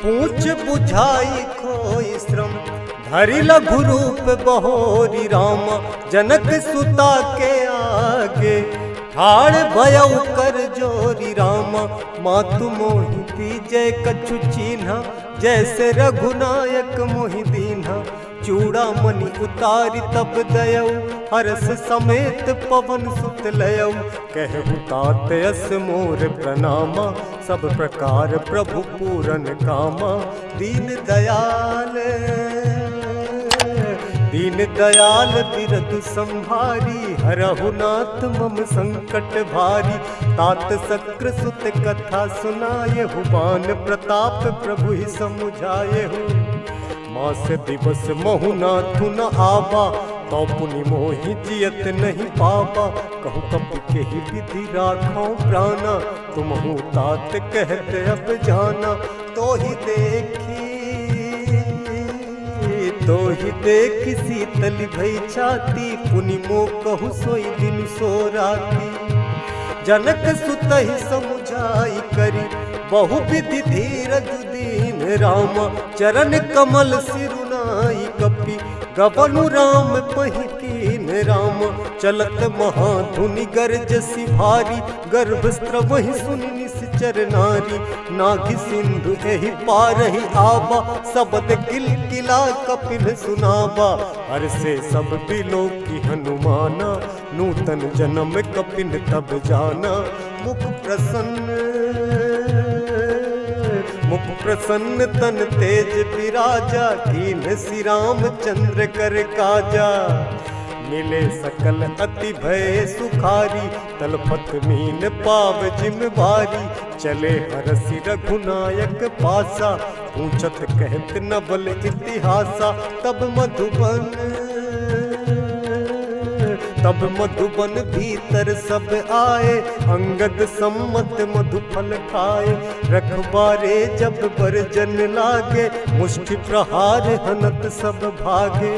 पूछ बुझाई खोई श्रम धरि लघु रूप बहोरी राम। जनक सुता के आगे ठाड़ भयउ कर जोरी राम। मातु मोहि दीजय कछु चीन्हा जैसे रघुनायक मोहि दीन्हा। चूड़ा मणि उतारी तब दयऊ हर्ष समेत पवन सुत लयऊ। कहु तात यस मोर प्रणामा सब प्रकार प्रभु पूरन कामा। दीन दयाल बिरदु संभारी हरहु नाथ मम संकट भारी। तात सक्र सुत कथा सुनायहु बान प्रताप प्रभु ही समुझायहु। मास दिवस महु नाथु न आवा तो पुनि मोहि जियत नहीं पावा। कहु कपि केहि विधि राखो प्राणा तुमहु तात कहते अब जाना। तो ही देखी शीतल भई छाती पुनि मोह कहु सोई दिन सो राती। जनक सुतहि समुझाई करी बहु विधि धीरज दीन राम। चरण कमल सिरुनाई कपि गबनु राम पहि कीन राम। चलत महाधुनि गरजसि भारी गर्भस्त्रवहि सुनि निश्चर नारी। नाघि सिंधु एहि पारहि आबा सबद किलकिला कपिल सुनाबा। हर्षे सब बिलोकी हनुमाना नूतन जन्म कपिन तब जाना। मुख प्रसन्न तन तेज विराजा कीन श्री रामचंद्र कर काजा। मिले सकल अति भय सुखारी तलपत मीन पाव जिम बारी। चले हरसि रघुनायक पासा पूछत कहत नवल इतिहासा। तब मधुबन भीतर सब आए अंगद सम्मत मधुफल खाए। रखबारे जब बरजन लागे मुष्टि प्रहार हनत सब भागे।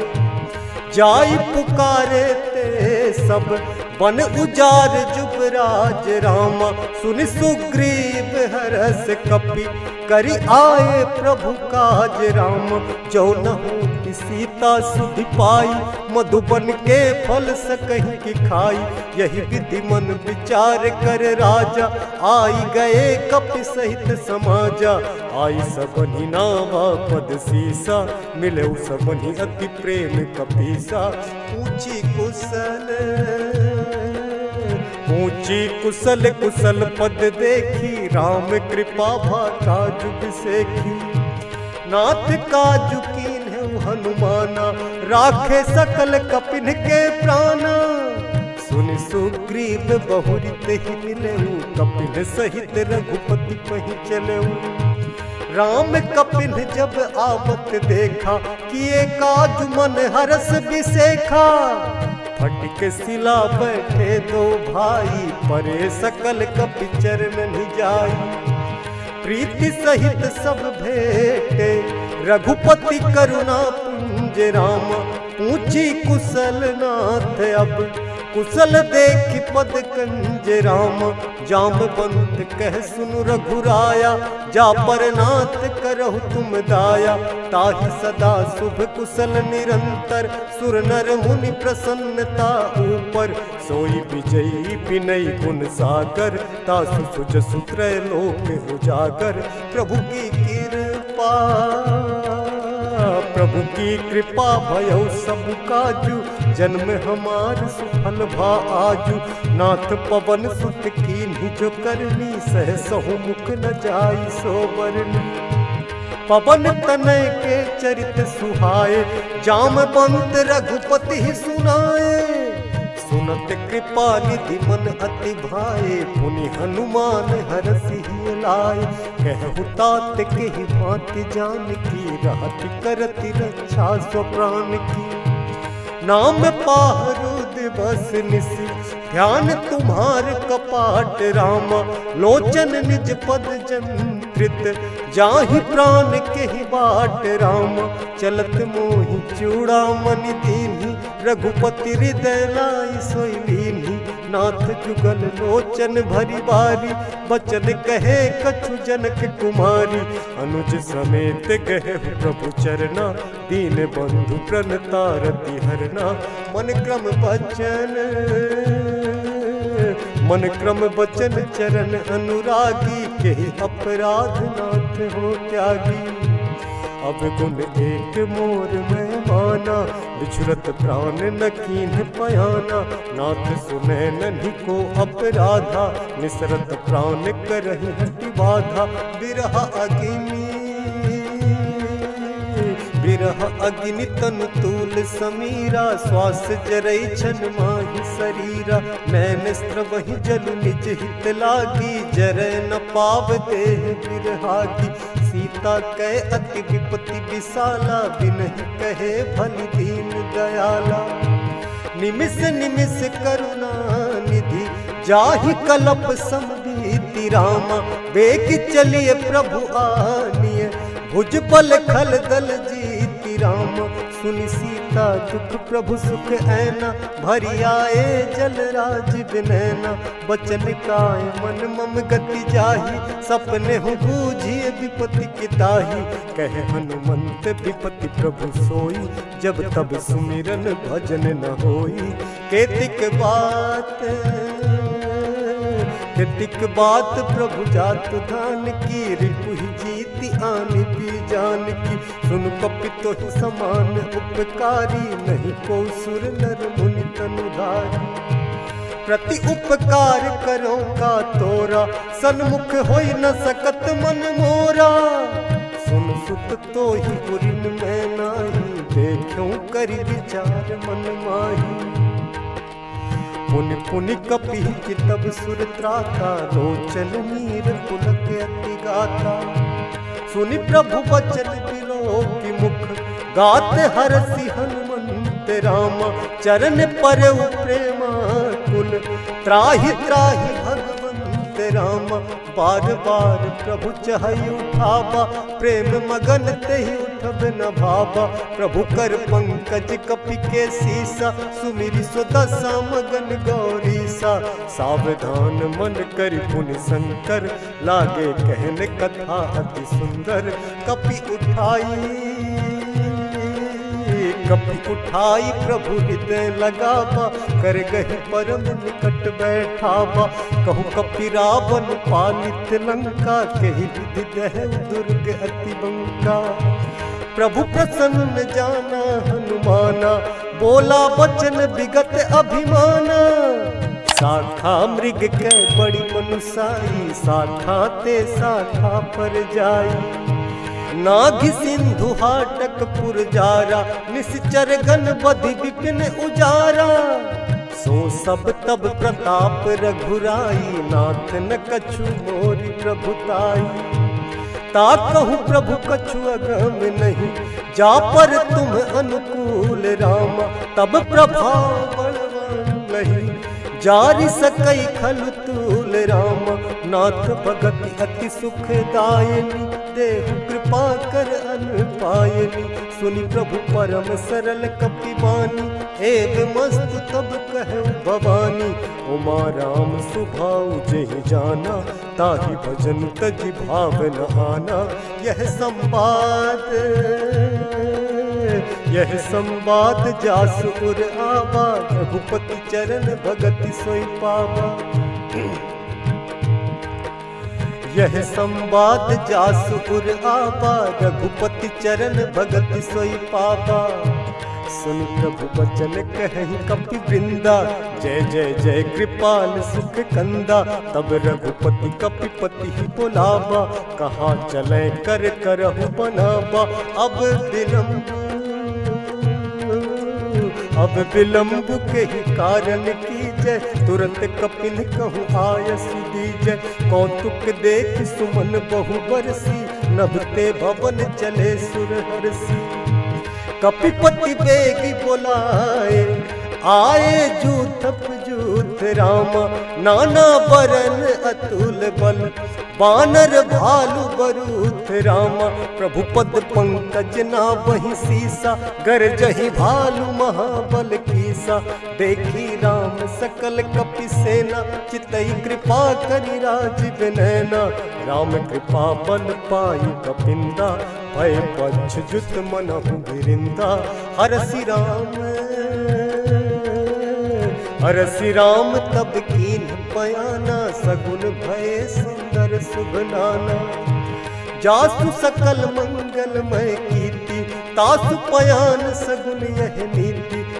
जाई पुकारे ते सब बन उजार जुबराज रामा। सुनि सुग्रीव हरस कपि करि आए प्रभु काज राम। जो नहु सीता सुधि पाई मधुबन के फल सकहि की खाई। यही विधि मन विचार कर राजा आई गए कपि सहित समाजा। आई सबनि नावा पद सीसा मिले सबनि अति प्रेम कपीसा। पूछी कुशल कुशल पद देखी राम कृपा भाका जुग सेखी। नाथ काजु कीन हनुमाना राखे सकल कपिन के प्राणा। सुनि सुग्रीव बहुरित ही मिलेऊ कपिन सहित रघुपति पहि चलेऊ। राम कपिन जब आवत देखा किए काज मन हरस बिसेखा। फटिक सिला बैठे दो भाई परे सकल कपि चरण जाई। प्रीति सहित सब भेटे रघुपति करुणा पुंज राम। पूछी कुशल नाथ अब कुशल देखि पद कंज राम। जामवंत कह सुनु रघुराया जा पर नाथ करहु तुम दाया। ताहि सदा शुभ कुशल निरंतर सुर नर मुनि प्रसन्नता ऊपर। सोई विजयी विनय गुण सागर तासु सुज सुत्रय लोक उजागर। प्रभु की कृपा भयउ सब काजू जन्म हमार सुफल भा आजू। नाथ पवन सुत कीन्ही जो करनी सहसहु मुख न जाई सो बरनी। पवन तनय के चरित सुहाए जामवंत रघुपति ही सुनाए। सुनत कृपा निधि मन अति भाए पुनि हनुमान हरसि ही लाए। कहु तात केहि भांति जानकी रहति करति रक्षा स्व प्राण की। नाम पाहरु दिवस निसी ध्यान तुम्हार कपाट रामा। लोचन निज पद जंत्रित जाहि प्राण केहि बाट रामा। चलत मोहि चूड़ामणि दीन्ही रघुपति हृदय लाई सोई लीन्ही। नाथ जुगल लोचन भरी बारी, बचन कहे कछु जनक कुमारी। अनुज समेत गहे प्रभु चरना, दीन बंधु प्रणतारति हरना। मन क्रम वचन चरण अनुरागी, के अपराध नाथ हो त्यागी। अब गुण एक मोर में माना, बिछुरत प्राण न कीन्ह पयाना। नाथ सुनै नन्हि को अपराधा, निसरत प्राण करहि हटि बाधा। बिरह अग्नि तनु तूल समीरा, श्वास जरै छन माहि शरीरा। नैन स्रवहि जलु निज हित लागी, जरै न पाव देह बिरहागी। सीता कै अति विपत्ति विशाला, बिनहि कहे भलि दीन दयाला। निमिष निमिष करुणा निधि, जाहि कलप समभीति रामा। वेग चलिए प्रभु आनिय, भुज बल खल दल जीति राम। सुनि सीता दुख प्रभु सुख ऐना, भरी आए जल राज बिनैना। बचन काय मन मम गति जाहि, सपने हूँ बूझिए विपत्ति की ताहि। कहे हनुमंत विपत्ति प्रभु सोई, जब तब सुमिरन भजन न होई। केतिक बात प्रभु जात धान की, रिपुहि जीति आनि पी जान की। सुन कपि तोहि समान उपकारी, नहीं को सुर नर मुनि तनुधारी। प्रति उपकार करो का तोरा, सन्मुख होई न सकत मन मोरा। सुन सुत तोहि पुरिन मैं नाही, देखूं करि विचार मन माही। पुनि पुनि कपि चितब सुर त्राता, लोचन नीर पुलक अति गाथा। सुनि प्रभु बचन बिलोकि मुख, गात हरसि हनुमंत रामा। चरण परउ प्रेमा कुल, त्राहि त्राहि भगवंत रामा। बार बार प्रभु चहई उठावा, प्रेम मगन तेहि उठब न भावा। प्रभु कर पंकज कपि के सीसा, सुमिरि स्वदशा मगन गौरीसा। सावधान मन करि पुनि शंकर, लागे कहन कथा अति सुंदर। कपि उठाई प्रभु हृदय लगावा, कर गहि परम निकट बैठावा। कहु कपि रावण पालित लंका, केहि विधि दहै दुर्ग अति बंका। प्रभु प्रसन्न जाना हनुमाना, बोला वचन विगत अभिमाना। शाखा मृग के बड़ी मनुसाई, शाखा ते शाखा पर जाई। नाघि सिंधु हाटक पुरजारा, निश्चर गण बधि विपिन उजारा। सो सब तब प्रताप रघुराई, नाथ न कछु मोरि प्रभुताई। ताकहु प्रभु कछु अगम नहीं, जा पर तुम अनुकूल रामा। तब प्रभाव बलवान लही, जारि सकई खलु तूल रामा। नाथ भगति अति सुखदायनी, देहु कृपा कर अनुपायनी। सुनि प्रभु परम सरल कपि बानी, एव मस्त तब कहु भवानी। उमा राम सुभाउ जेहि जाना, ताहि भजन तजि भाव न आना। यह संवाद जासु उर आवा, रघुपति चरण भगति सोई पावा। यह संवाद जासु उर आवा, रघुपति चरण भगति सोई पावा। सुन प्रभु बचन कहि कपि वृंदा, जय जय जय कृपाल सुख कंदा। तब रघुपति कपिपति ही बोलावा, कहाँ चले कर करहु बनावा। अब विलंब के ही कारण कीजय, तुरंत कपिन कहूँ आयस दीजय। कौतुक देख सुमन बहु बरसी, नभते भवन चले सुरहरसी। कपिपति बेगी बोलाए, आए जूथप जूथ रामा। नाना बरन अतुल बल, बानर भालु बरूथ रामा। प्रभु पद पंकज ना वही सीसा, गरजहि भालु महाबल कीसा। ईसा। देखी राम सकल कपि सेना, चितई कृपा करि राजीव नैना। राम कृपा बल पाई कपिंदा, भय पक्ष जुत मनहु गिरिंदा। हरसि राम तब कीन पयाना, सगुन भय सुंदर सुभनाना। जासु सकल मंगलमय कीर्ति, तासु पयान सगुन यह नीति।